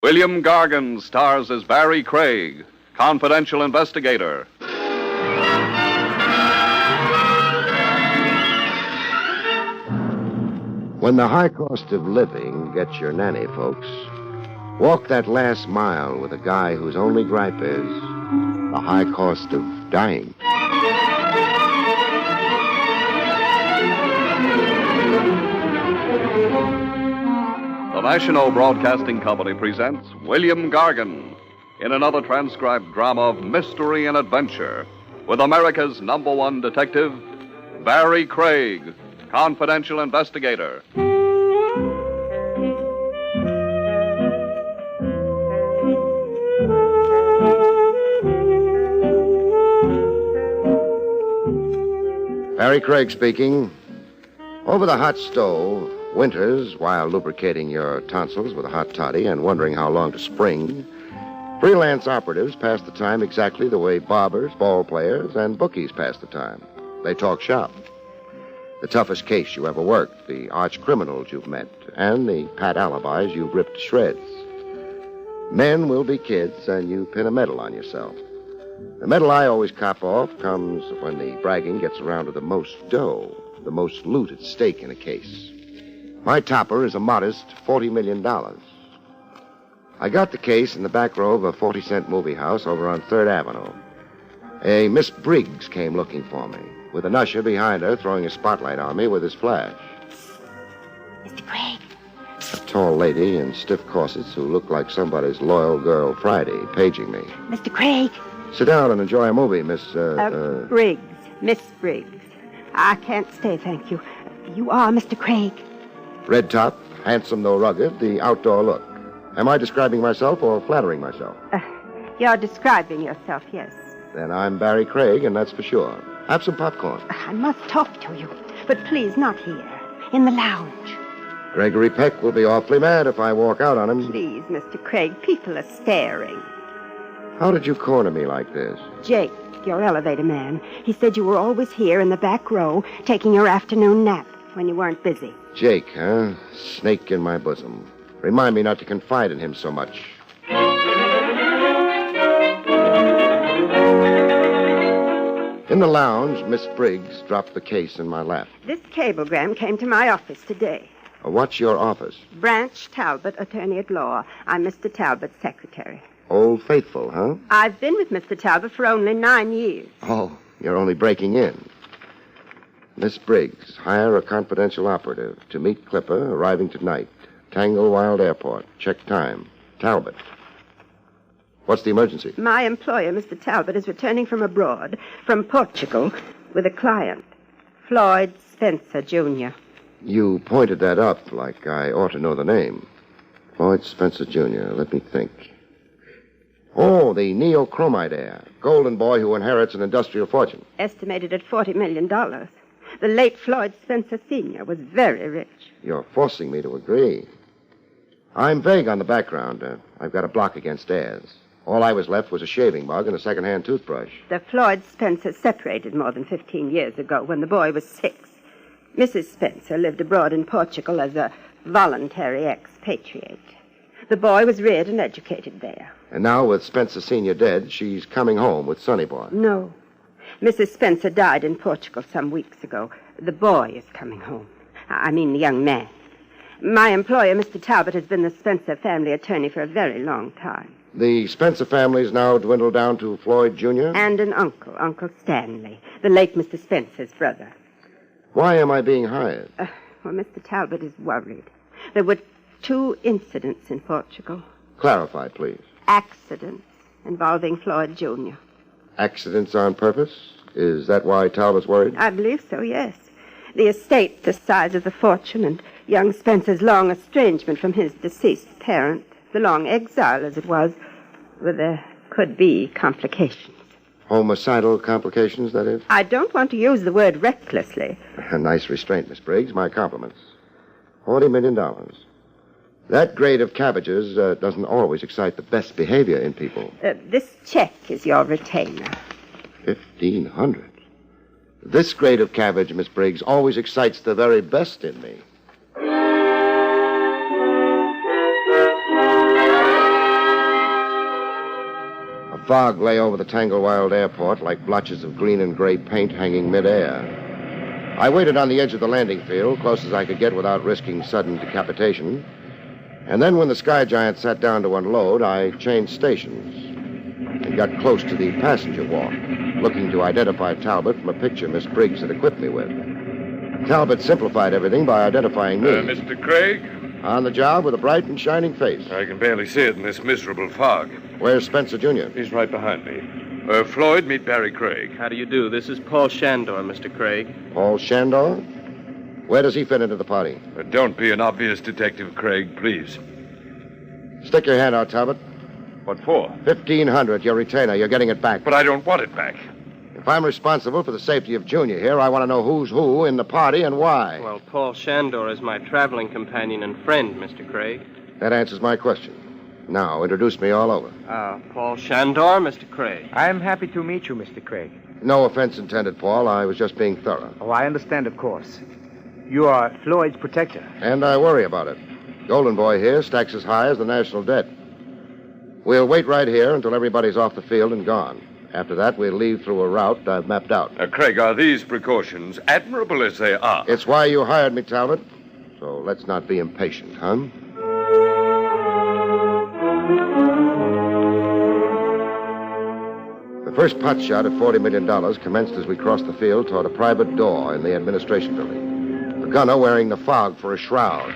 William Gargan stars as Barrie Craig, confidential investigator. When the high cost of living gets your nanny, folks, walk that last mile with a guy whose only gripe is the high cost of dying. The National Broadcasting Company presents William Gargan in another transcribed drama of mystery and adventure with America's #1 detective, Barrie Craig, confidential investigator. Barrie Craig speaking. Over the hot stove, winters, while lubricating your tonsils with a hot toddy and wondering how long to spring, freelance operatives pass the time exactly the way barbers, ball players, and bookies pass the time. They talk shop. The toughest case you ever worked, the arch criminals you've met, and the pat alibis you've ripped to shreds. Men will be kids, and you pin a medal on yourself. The medal I always cop off comes when the bragging gets around to the most dough, the most loot at stake in a case. My topper is a modest $40 million. I got the case in the back row of a 40-cent movie house over on 3rd Avenue. A Miss Briggs came looking for me, with an usher behind her throwing a spotlight on me with his flash. Mr. Craig. A tall lady in stiff corsets who looked like somebody's loyal girl Friday paging me. Mr. Craig. Sit down and enjoy a movie, Miss, Briggs. Miss Briggs. I can't stay, thank you. You are Mr. Craig. Red top, handsome though rugged, the outdoor look. Am I describing myself or flattering myself? You're describing yourself, yes. Then I'm Barrie Craig, and that's for sure. Have some popcorn. I must talk to you, but please not here. In the lounge. Gregory Peck will be awfully mad if I walk out on him. Please, Mr. Craig, people are staring. How did you corner me like this? Jake, your elevator man, he said you were always here in the back row taking your afternoon nap when you weren't busy. Jake, huh? Snake in my bosom. Remind me not to confide in him so much. In the lounge, Miss Briggs dropped the case in my lap. This cablegram came to my office today. What's your office? Branch Talbot, attorney at law. I'm Mr. Talbot's secretary. Old Faithful, huh? I've been with Mr. Talbot for only 9 years. Oh, you're only breaking in. Miss Briggs, hire a confidential operative to meet Clipper, arriving tonight. Tanglewild Airport. Check time. Talbot. What's the emergency? My employer, Mr. Talbot, is returning from abroad, from Portugal, with a client, Floyd Spencer, Jr. You pointed that up like I ought to know the name. Floyd Spencer, Jr. Let me think. Oh, the neochromite heir. Golden boy who inherits an industrial fortune. Estimated at $40 million. The late Floyd Spencer, Sr. was very rich. You're forcing me to agree. I'm vague on the background. I've got a block against heirs. All I was left was a shaving mug and a second-hand toothbrush. The Floyd Spencer separated more than 15 years ago when the boy was 6. Mrs. Spencer lived abroad in Portugal as a voluntary expatriate. The boy was reared and educated there. And now, with Spencer Sr. dead, she's coming home with Sonny Boy. No. Mrs. Spencer died in Portugal some weeks ago. The boy is coming home. I mean, the young man. My employer, Mr. Talbot, has been the Spencer family attorney for a very long time. The Spencer family's now dwindled down to Floyd, Jr.? And an uncle, Uncle Stanley, the late Mr. Spencer's brother. Why am I being hired? Well, Mr. Talbot is worried. There were 2 incidents in Portugal. Clarify, please. Accidents involving Floyd, Jr. Accidents on purpose? Is that why Talbot's worried? I believe so, yes. The estate, the size of the fortune, and young Spencer's long estrangement from his deceased parent, the long exile, as it was, well, there could be complications. Homicidal complications, that is? I don't want to use the word recklessly. A nice restraint, Miss Briggs. My compliments. $40 million. That grade of cabbages doesn't always excite the best behavior in people. This check is your retainer. $1,500. This grade of cabbage, Miss Briggs, always excites the very best in me. fog lay over the Tanglewild airport like blotches of green and gray paint hanging midair. I waited on the edge of the landing field, close as I could get without risking sudden decapitation. And then when the Sky Giant sat down to unload, I changed stations and got close to the passenger walk, looking to identify Talbot from a picture Miss Briggs had equipped me with. Talbot simplified everything by identifying me. Mr. Craig? On the job with a bright and shining face. I can barely see it in this miserable fog. Where's Spencer Jr.? He's right behind me. Floyd, meet Barrie Craig. How do you do? This is Paul Shandor, Mr. Craig. Paul Shandor? Where does he fit into the party? Don't be an obvious detective, Craig, please. Stick your hand out, Talbot. What for? 1,500, your retainer. You're getting it back. But I don't want it back. If I'm responsible for the safety of Junior here, I want to know who's who in the party and why. Well, Paul Shandor is my traveling companion and friend, Mr. Craig. That answers my question. Now, introduce me all over. Paul Shandor, Mr. Craig. I'm happy to meet you, Mr. Craig. No offense intended, Paul. I was just being thorough. Oh, I understand, of course. You are Floyd's protector. And I worry about it. Golden Boy here stacks as high as the national debt. We'll wait right here until everybody's off the field and gone. After that, we'll leave through a route I've mapped out. Craig, are these precautions, admirable as they are? It's why you hired me, Talbot. So let's not be impatient, huh? The first pot shot at $40 million commenced as we crossed the field toward a private door in the administration building. The gunner wearing the fog for a shroud.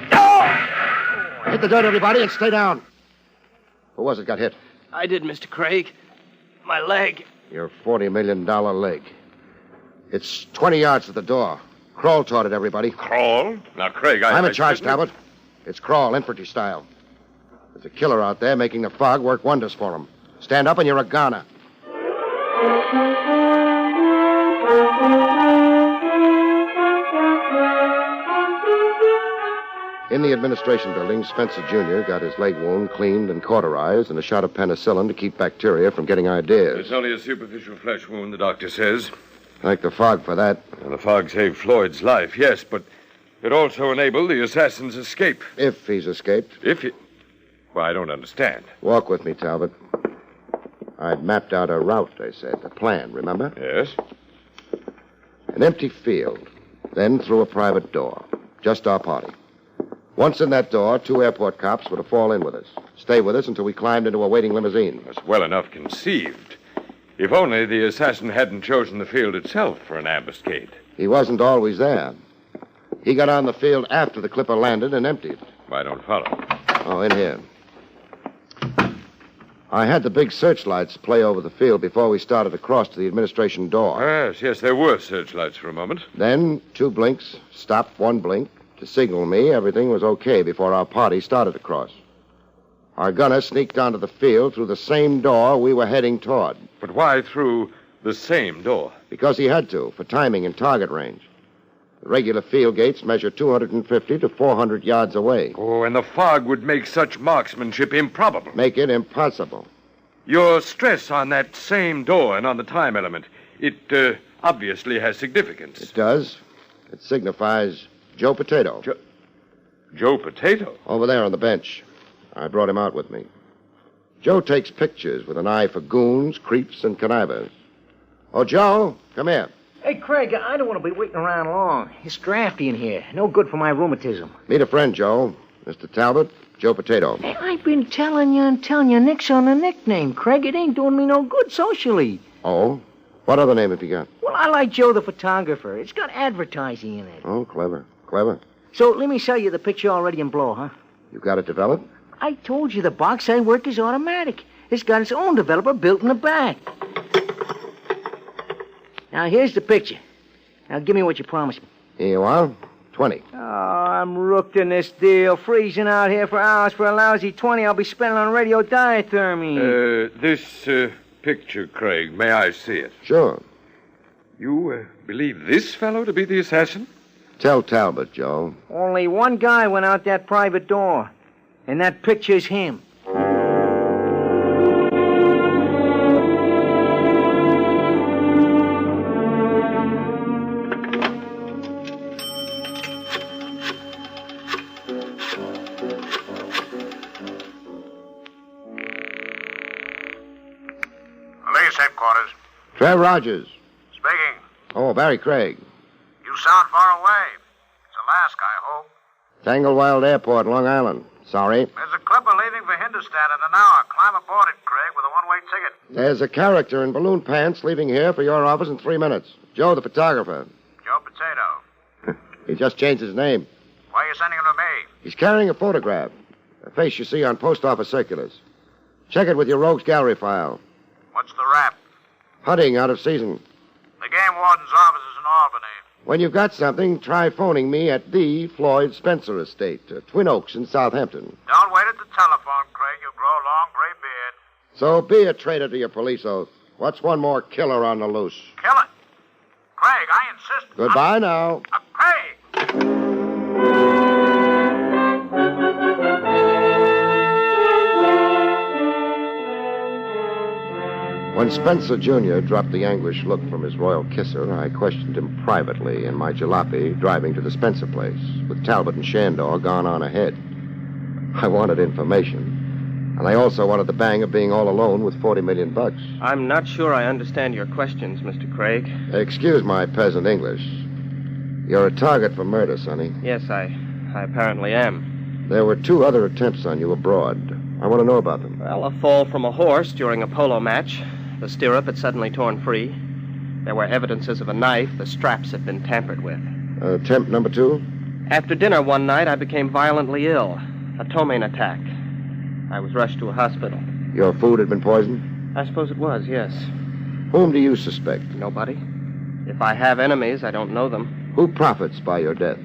Hit the dirt, everybody, and stay down. Who was it got hit? I did, Mr. Craig. My leg. Your $40 million leg. It's 20 yards to the door. Crawl toward it, everybody. Crawl? Now, Craig, I'm in charge, Talbot. It's crawl, infantry style. There's a killer out there making the fog work wonders for him. Stand up and you're a goner. In the administration building, Spencer Jr. got his leg wound cleaned and cauterized and a shot of penicillin to keep bacteria from getting ideas. It's only a superficial flesh wound, the doctor says. Thank the fog for that. And the fog saved Floyd's life, yes, but it also enabled the assassin's escape. If he's escaped. If he... Well, I don't understand. Walk with me, Talbot. I'd mapped out a route, I said. A plan, remember? Yes? An empty field. Then through a private door. Just our party. Once in that door, 2 airport cops were to fall in with us. Stay with us until we climbed into a waiting limousine. That's well enough conceived. If only the assassin hadn't chosen the field itself for an ambuscade. He wasn't always there. He got on the field after the clipper landed and emptied. I don't follow. Oh, in here. I had the big searchlights play over the field before we started across to the administration door. Yes, there were searchlights for a moment. Then 2 blinks, stop, 1 blink, to signal me everything was okay before our party started across. Our gunner sneaked onto the field through the same door we were heading toward. But why through the same door? Because he had to, for timing and target range. The regular field gates measure 250 to 400 yards away. Oh, and the fog would make such marksmanship improbable. Make it impossible. Your stress on that same door and on the time element, it obviously has significance. It does. It signifies Joe Potato. Joe Potato? Over there on the bench. I brought him out with me. Joe takes pictures with an eye for goons, creeps, and connivers. Oh, Joe, come here. Hey, Craig, I don't want to be waiting around long. It's drafty in here. No good for my rheumatism. Meet a friend, Joe. Mr. Talbot, Joe Potato. Hey, I've been telling you, nix on the nickname, Craig. It ain't doing me no good socially. Oh? What other name have you got? Well, I like Joe the photographer. It's got advertising in it. Oh, clever. Clever. So let me sell you the picture already in blow, huh? You got it developed? I told you the box I work is automatic. It's got its own developer built in the back. Now, here's the picture. Now, give me what you promised me. Here you are. 20. Oh, I'm rooked in this deal. Freezing out here for hours for a lousy 20 I'll be spending on radio diathermy. This picture, Craig, may I see it? Sure. You believe this fellow to be the assassin? Tell Talbot, Joe. Only one guy went out that private door, and that picture's him. headquarters. Trev Rogers. Speaking. Oh, Barrie Craig. You sound far away. It's Alaska, I hope. Tanglewild Airport, Long Island. Sorry. There's a clipper leaving for Hindustan in an hour. Climb aboard it, Craig, with a one-way ticket. There's a character in balloon pants leaving here for your office in 3 minutes. Joe, the photographer. Joe Potato. He just changed his name. Why are you sending him to me? He's carrying a photograph. A face you see on post office circulars. Check it with your rogues gallery file. What's the rap? Hunting out of season. The game warden's office is in Albany. When you've got something, try phoning me at the Floyd Spencer Estate, Twin Oaks in Southampton. Don't wait at the telephone, Craig. You'll grow a long gray beard. So be a traitor to your police oath. What's one more killer on the loose? Kill it. Craig, I insist. Goodbye now. Craig! When Spencer Jr. dropped the anguished look from his royal kisser, I questioned him privately in my jalopy driving to the Spencer place, with Talbot and Shandor gone on ahead. I wanted information, and I also wanted the bang of being all alone with $40 million. I'm not sure I understand your questions, Mr. Craig. Excuse my peasant English. You're a target for murder, Sonny. Yes, I apparently am. There were 2 other attempts on you abroad. I want to know about them. Well, a fall from a horse during a polo match. The stirrup had suddenly torn free. There were evidences of a knife. The straps had been tampered with. Attempt number 2? After dinner one night, I became violently ill. A ptomaine attack. I was rushed to a hospital. Your food had been poisoned? I suppose it was, yes. Whom do you suspect? Nobody. If I have enemies, I don't know them. Who profits by your death?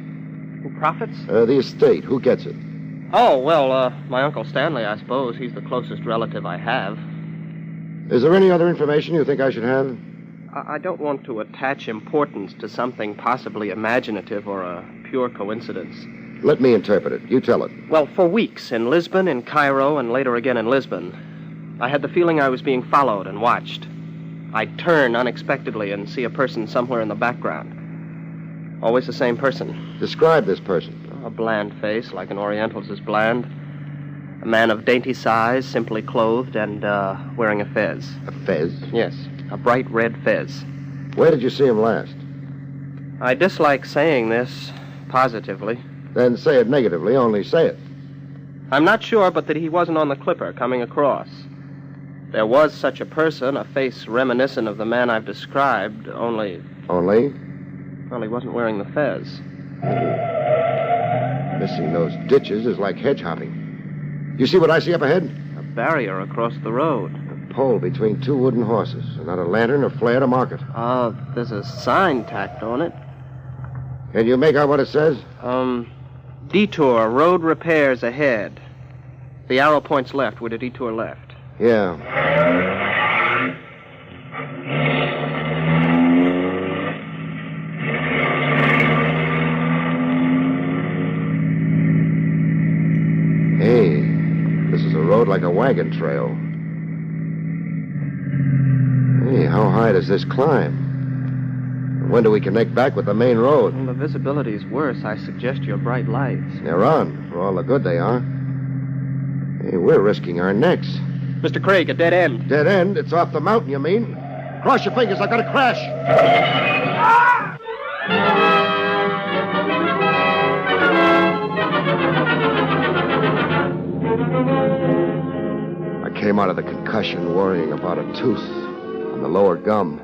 Who profits? The estate. Who gets it? Oh, well, my Uncle Stanley, I suppose. He's the closest relative I have. Is there any other information you think I should have? I don't want to attach importance to something possibly imaginative or a pure coincidence. Let me interpret it. You tell it. Well, for weeks, in Lisbon, in Cairo, and later again in Lisbon, I had the feeling I was being followed and watched. I'd turn unexpectedly and see a person somewhere in the background. Always the same person. Describe this person. A bland face, like an Oriental's is bland. A man of dainty size, simply clothed, and wearing a fez. A fez? Yes, a bright red fez. Where did you see him last? I dislike saying this positively. Then say it negatively, only say it. I'm not sure, but that he wasn't on the clipper coming across. There was such a person, a face reminiscent of the man I've described, only... Only? Well, he wasn't wearing the fez. Missing those ditches is like hedge hopping. You see what I see up ahead? A barrier across the road. A pole between 2 wooden horses, and not a lantern or flare to mark it. There's a sign tacked on it. Can you make out what it says? Detour, road repairs ahead. The arrow points left. We're to detour left. Yeah. Hey, this is a road like a wagon trail. Hey, how high does this climb? When do we connect back with the main road? Well, the visibility's worse. I suggest your bright lights. They're on, for all the good they are. Hey, we're risking our necks. Mr. Craig, a dead end. Dead end? It's off the mountain, you mean? Cross your fingers, I've got to crash. I came out of the concussion worrying about a tooth on the lower gum.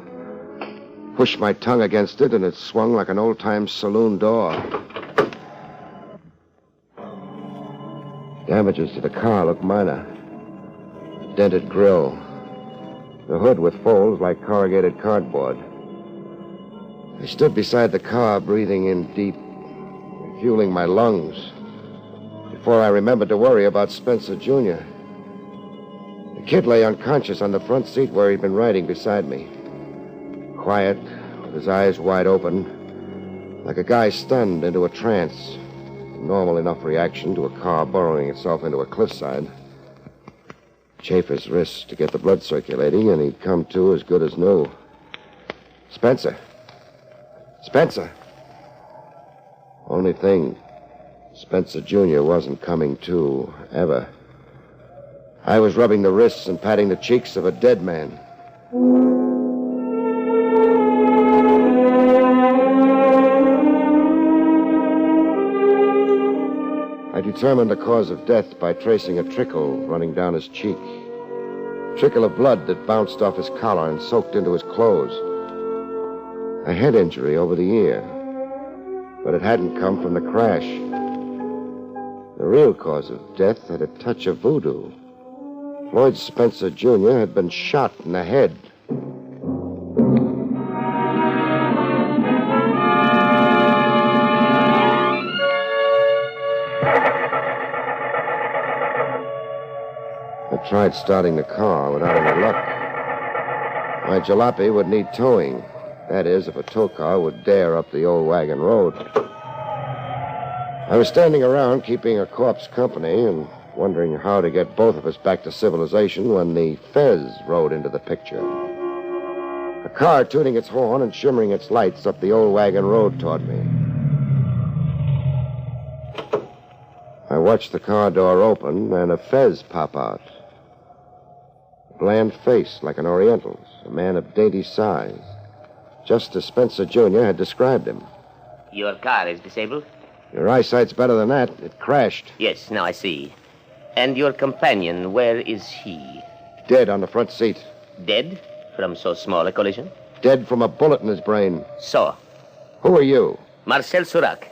Pushed my tongue against it, and it swung like an old-time saloon door. Damages to the car look minor. Dented grille. The hood with folds like corrugated cardboard. I stood beside the car, breathing in deep, refueling my lungs, before I remembered to worry about Spencer Jr. The kid lay unconscious on the front seat where he'd been riding beside me. Quiet, with his eyes wide open, like a guy stunned into a trance. Normal enough reaction to a car burrowing itself into a cliffside. Chafe his wrists to get the blood circulating, and he'd come to as good as new. Spencer. Spencer. Only thing, Spencer Jr. wasn't coming to, ever. I was rubbing the wrists and patting the cheeks of a dead man. determined the cause of death by tracing a trickle running down his cheek. Trickle of blood that bounced off his collar and soaked into his clothes. A head injury over the ear. But it hadn't come from the crash. The real cause of death had a touch of voodoo. Floyd Spencer Jr. had been shot in the head. I tried starting the car without any luck. My jalopy would need towing. That is, if a tow car would dare up the old wagon road. I was standing around keeping a corpse company and wondering how to get both of us back to civilization when the Fez rode into the picture. A car tooting its horn and shimmering its lights up the old wagon road toward me. I watched the car door open and a Fez pop out. A bland face like an Oriental's, a man of dainty size, just as Spencer Jr. had described him. Your car is disabled? Your eyesight's better than that. It crashed. Yes, now I see. And your companion, where is he? Dead on the front seat. Dead? From so small a collision? Dead from a bullet in his brain. So, Who are you? Marcel Surac,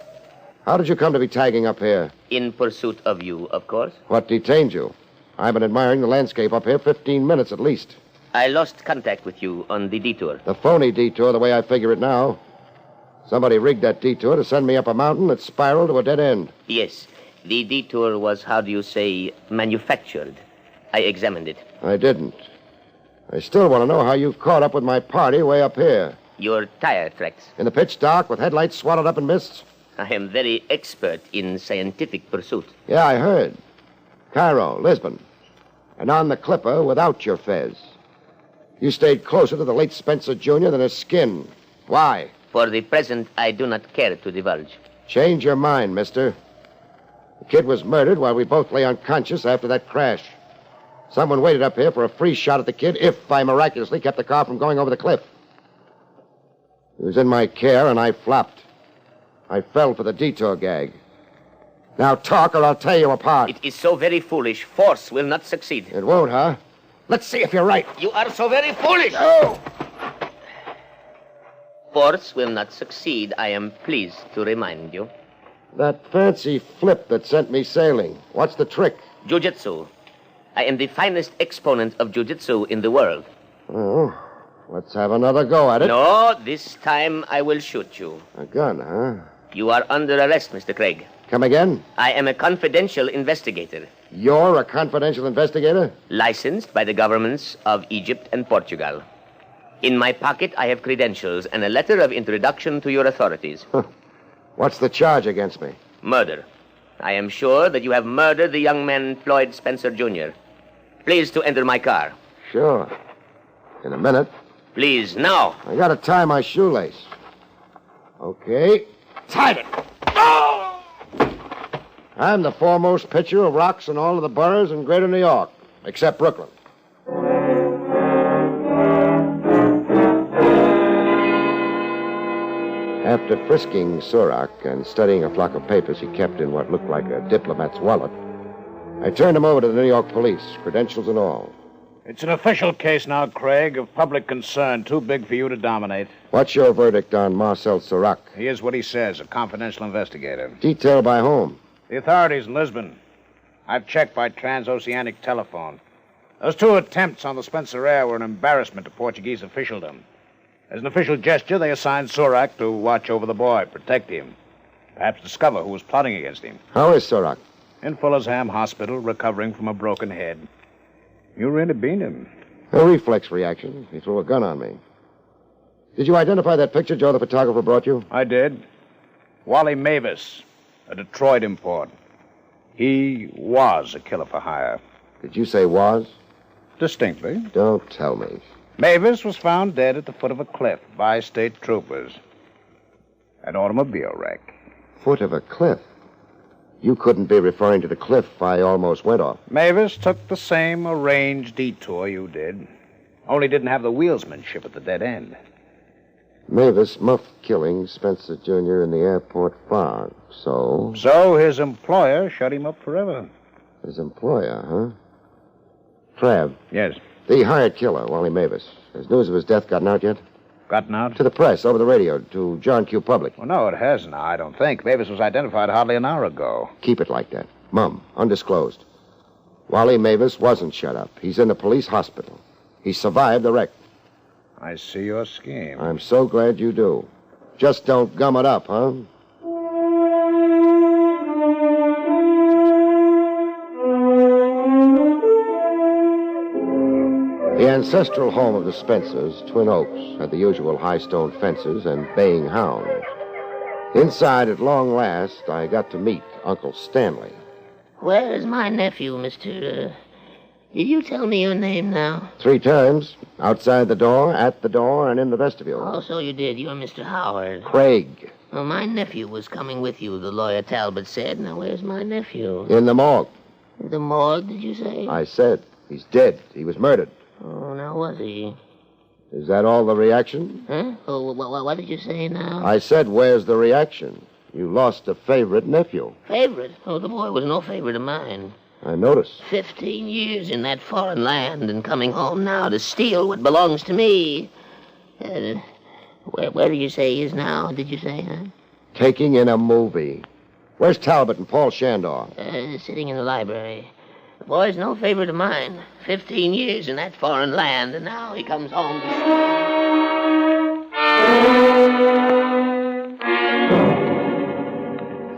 How did you come to be tagging up here? in pursuit of you, of course. What detained you? I've been admiring the landscape up here 15 minutes at least. I lost contact with you on the detour. The phony detour, the way I figure it now. Somebody rigged that detour to send me up a mountain that spiraled to a dead end. Yes, the detour was, how do you say, manufactured. I examined it. I didn't. I still want to know how you caught up with my party way up here. Your tire tracks. In the pitch dark with headlights swallowed up in mists? I am very expert in scientific pursuit. Yeah, I heard. Cairo, Lisbon. And on the Clipper without your fez. You stayed closer to the late Spencer Jr. than his skin. Why? For the present, I do not care to divulge. Change your mind, mister. The kid was murdered while we both lay unconscious after that crash. Someone waited up here for a free shot at the kid if I miraculously kept the car from going over the cliff. He was in my care and I flopped. I fell for the detour gag. Now talk or I'll tear you apart. It is so very foolish. Force will not succeed. It won't, huh? Let's see if you're right. You are so very foolish. Oh! Force will not succeed, I am pleased to remind you. That fancy flip that sent me sailing. What's the trick? Jiu-jitsu. I am the finest exponent of jiu-jitsu in the world. Oh, let's have another go at it. No, this time I will shoot you. A gun, huh? You are under arrest, Mr. Craig. Come again? I am a confidential investigator, You're a confidential investigator? licensed by the governments of Egypt and Portugal. In my pocket, I have credentials and a letter of introduction to your authorities. What's the charge against me? Murder. I am sure that you have murdered the young man Floyd Spencer Jr. Please to enter my car. Sure. In a minute. Please, now. I gotta tie my shoelace. Okay. Tied it. I'm the foremost pitcher of rocks in all of the boroughs in greater New York, except Brooklyn. After frisking Surac and studying a flock of papers he kept in what looked like a diplomat's wallet, I turned him over to the New York police, credentials and all. It's an official case now, Craig, of public concern, too big for you to dominate. What's your verdict on Marcel Surac? He is what he says, a confidential investigator. Detailed by whom? The authorities in Lisbon. I've checked by transoceanic telephone. Those two attempts on the Spencer heir were an embarrassment to Portuguese officialdom. As an official gesture, they assigned Surac to watch over the boy, protect him, perhaps discover who was plotting against him. How is Surac? In Fullersham Hospital, recovering from a broken head. You really beat him. A reflex reaction. He threw a gun on me. Did you identify that picture Joe the photographer brought you? I did. Wally Mavis, a Detroit import. He was a killer for hire. Did you say was? Distinctly. Don't tell me. Mavis was found dead at the foot of a cliff by state troopers. An automobile wreck. Foot of a cliff. You couldn't be referring to the cliff I almost went off. Mavis took the same arranged detour you did, only didn't have the wheelsmanship at the dead end. Mavis muffed killing Spencer Jr. in the airport fog. So? So his employer shut him up forever. His employer, huh? Trav. Yes. The hired killer, Wally Mavis. Has news of his death gotten out yet? Gotten out? To the press, over the radio, to John Q. Public. Well, no, it hasn't, I don't think. Mavis was identified hardly an hour ago. Keep it like that. Mum, undisclosed. Wally Mavis wasn't shut up. He's in a police hospital. He survived the wreck. I see your scheme. I'm so glad you do. Just don't gum it up, huh? The ancestral home of the Spencers, Twin Oaks, had the usual high stone fences and baying hounds. Inside, at long last, I got to meet Uncle Stanley. Where's my nephew, Mr. Did you tell me your name now? 3 times. Outside the door, at the door, and in the vestibule. Oh, so you did. You're Mr. Howard. Craig. Well, my nephew was coming with you, the lawyer Talbot said. Now, where's my nephew? In the morgue. The morgue, did you say? I said. He's dead. He was murdered. Oh, now was he? Is that all the reaction? Huh? Oh, what did you say now? I said, where's the reaction? You lost a favorite nephew. Favorite? Oh, the boy was no favorite of mine. I noticed. 15 years in that foreign land and coming home now to steal what belongs to me. Where do you say he is now, did you say, huh? Taking in a movie. Where's Talbot and Paul Shandor? Sitting in the library. The boy's no favorite of mine. 15 years in that foreign land, and now he comes home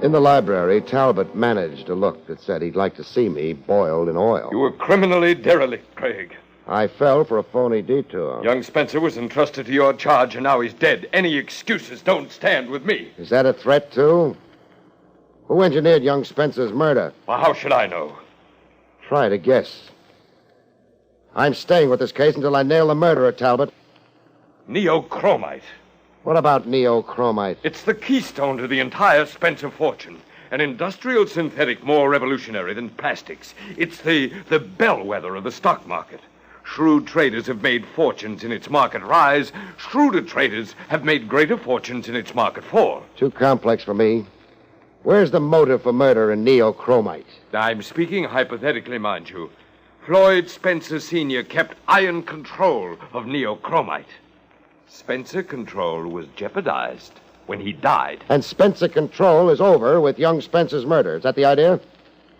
In the library, Talbot managed a look that said he'd like to see me boiled in oil. You were criminally derelict, Craig. I fell for a phony detour. Young Spencer was entrusted to your charge, and now he's dead. Any excuses don't stand with me. Is that a threat, too? Who engineered young Spencer's murder? Well, how should I know? Try to guess. I'm staying with this case until I nail the murderer, Talbot. Neochromite. What about neochromite? It's the keystone to the entire Spencer fortune. An industrial synthetic more revolutionary than plastics. It's the bellwether of the stock market. Shrewd traders have made fortunes in its market rise. Shrewder traders have made greater fortunes in its market fall. Too complex for me. Where's the motive for murder in neochromite? I'm speaking hypothetically, mind you. Floyd Spencer Sr. kept iron control of neochromite. Spencer control was jeopardized when he died. And Spencer control is over with young Spencer's murder. Is that the idea?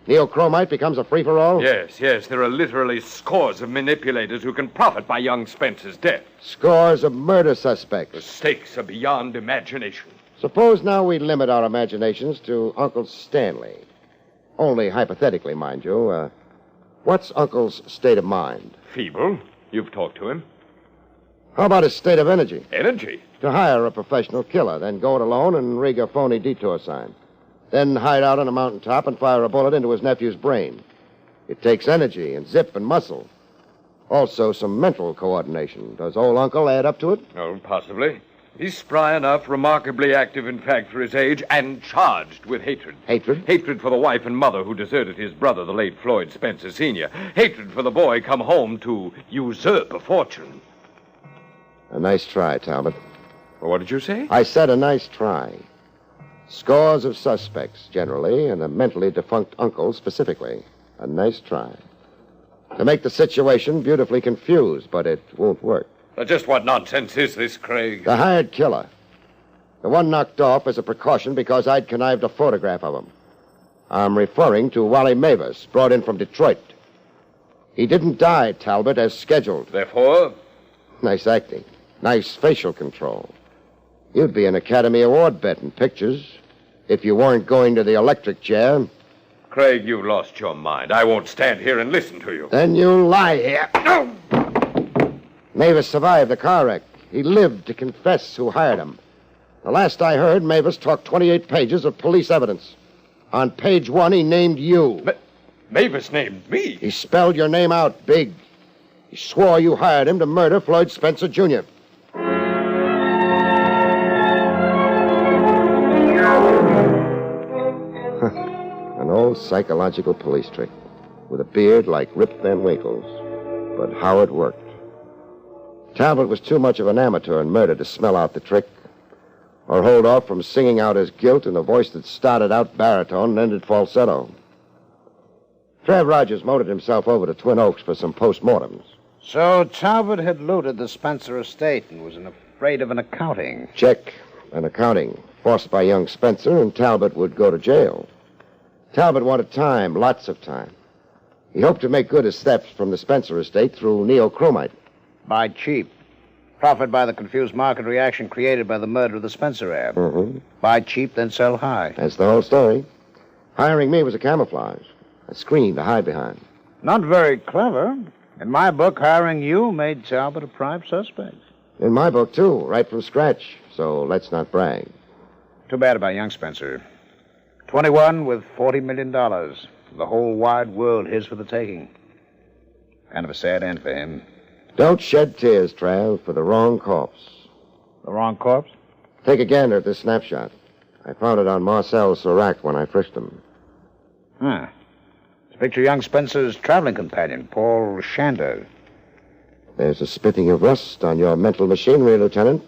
Neochromite becomes a free-for-all? Yes. There are literally scores of manipulators who can profit by young Spencer's death. Scores of murder The suspects. stakes are beyond imagination. Suppose now we limit our imaginations to Uncle Stanley. Only hypothetically, mind you. What's Uncle's state of mind? Feeble. You've talked to him. How about his state of energy? Energy. To hire a professional killer, then go it alone and rig a phony detour sign. Then hide out on a mountaintop and fire a bullet into his nephew's brain. It takes energy and zip and muscle. Also some mental coordination. Does old Uncle add up to it? Oh, possibly. He's spry enough, remarkably active, in fact, for his age, and charged with hatred. Hatred? Hatred for the wife and mother who deserted his brother, the late Floyd Spencer Sr. Hatred for the boy come home to usurp a fortune. A nice try, Talbot. Well, what did you say? I said a nice try. Scores of suspects, generally, and a mentally defunct uncle specifically. A nice try. To make the situation beautifully confused, but it won't work. Just what nonsense is this, Craig? The hired killer. The one knocked off as a precaution because I'd connived a photograph of him. I'm referring to Wally Mavis, brought in from Detroit. He didn't die, Talbot, as scheduled. Therefore? Nice acting. Nice facial control. You'd be an Academy Award bet in pictures if you weren't going to the electric chair. Craig, you lost your mind. I won't stand here and listen to you. Then you lie here. No! Mavis survived the car wreck. He lived to confess who hired him. The last I heard, Mavis talked 28 pages of police evidence. On page 1, he named you. Mavis named me. He spelled your name out big. He swore you hired him to murder Floyd Spencer Jr. An old psychological police trick with a beard like Rip Van Winkle's. But how it worked. Talbot was too much of an amateur in murder to smell out the trick, or hold off from singing out his guilt in a voice that started out baritone and ended falsetto. Trev Rogers motored himself over to Twin Oaks for some postmortems. So Talbot had looted the Spencer estate and was afraid of an accounting. Check. An accounting. Forced by young Spencer, and Talbot would go to jail. Talbot wanted time, lots of time. He hoped to make good his theft from the Spencer estate through neochromite. Buy cheap. Profit by the confused market reaction created by the murder of the Spencer heir. Mm-hmm. Buy cheap, then sell high. That's the whole story. Hiring me was a camouflage, a screen to hide behind. Not very clever. In my book, hiring you made Talbot a prime suspect. In my book, too, right from scratch, so let's not brag. Too bad about young Spencer. 21 with $40 million. The whole wide world his for the taking. Kind of a sad end for him. Don't shed tears, Trav, for the wrong corpse. The wrong corpse? Take a gander at this snapshot. I found it on Marcel Serac when I frisked him. Huh. It's a picture of young Spencer's traveling companion, Paul Shander. There's a spitting of rust on your mental machinery, Lieutenant.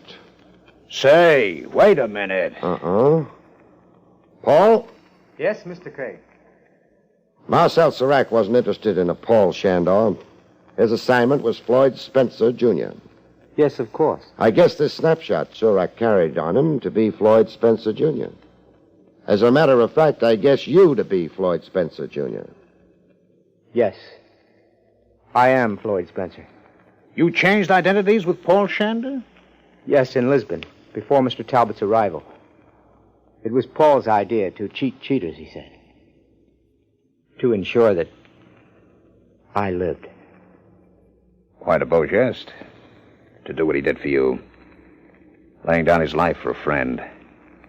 Say, wait a minute. Paul? Yes, Mr. Craig. Marcel Serac wasn't interested in a Paul Shandor. His assignment was Floyd Spencer, Jr. Yes, of course. I guess this snapshot Serac carried on him to be Floyd Spencer, Jr. As a matter of fact, I guess you to be Floyd Spencer, Jr. Yes. I am Floyd Spencer. You changed identities with Paul Shander? Yes, in Lisbon, before Mr. Talbot's arrival. It was Paul's idea to cheat cheaters, he said. To ensure that I lived. Quite a beau geste. To do what he did for you. Laying down his life for a friend.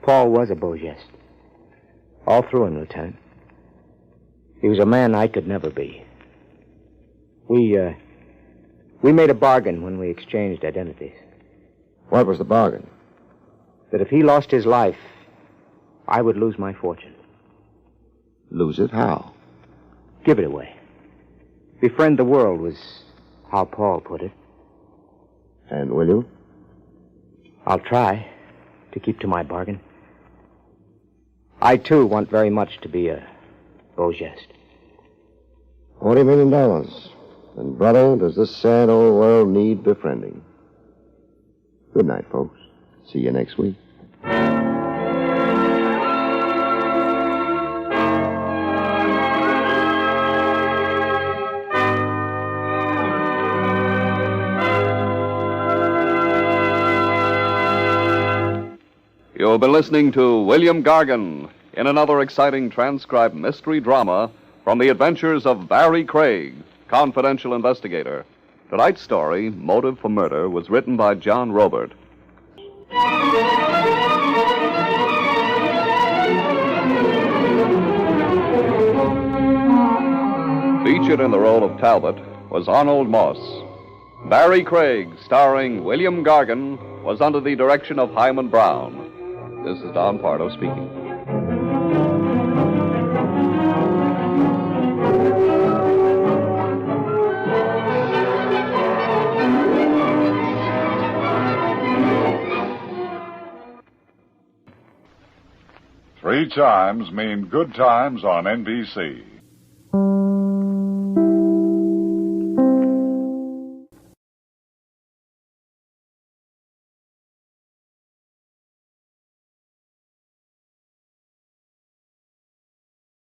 Paul was a beau geste. All through him, Lieutenant. He was a man I could never be. We made a bargain when we exchanged identities. What was the bargain? That if he lost his life, I would lose my fortune. Lose it how? Give it away. Befriend the world was how Paul put it. And will you? I'll try to keep to my bargain. I, too, want very much to be a beau geste. $40 million. And, brother, does this sad old world need befriending? Good night, folks. See you next week. You've been listening to William Gargan in another exciting transcribed mystery drama from the adventures of Barrie Craig, confidential investigator. Tonight's story, Motive for Murder, was written by John Robert. Featured in the role of Talbot was Arnold Moss. Barrie Craig, starring William Gargan, was under the direction of Hyman Brown. This is Don Pardo speaking. Three chimes mean good times on NBC.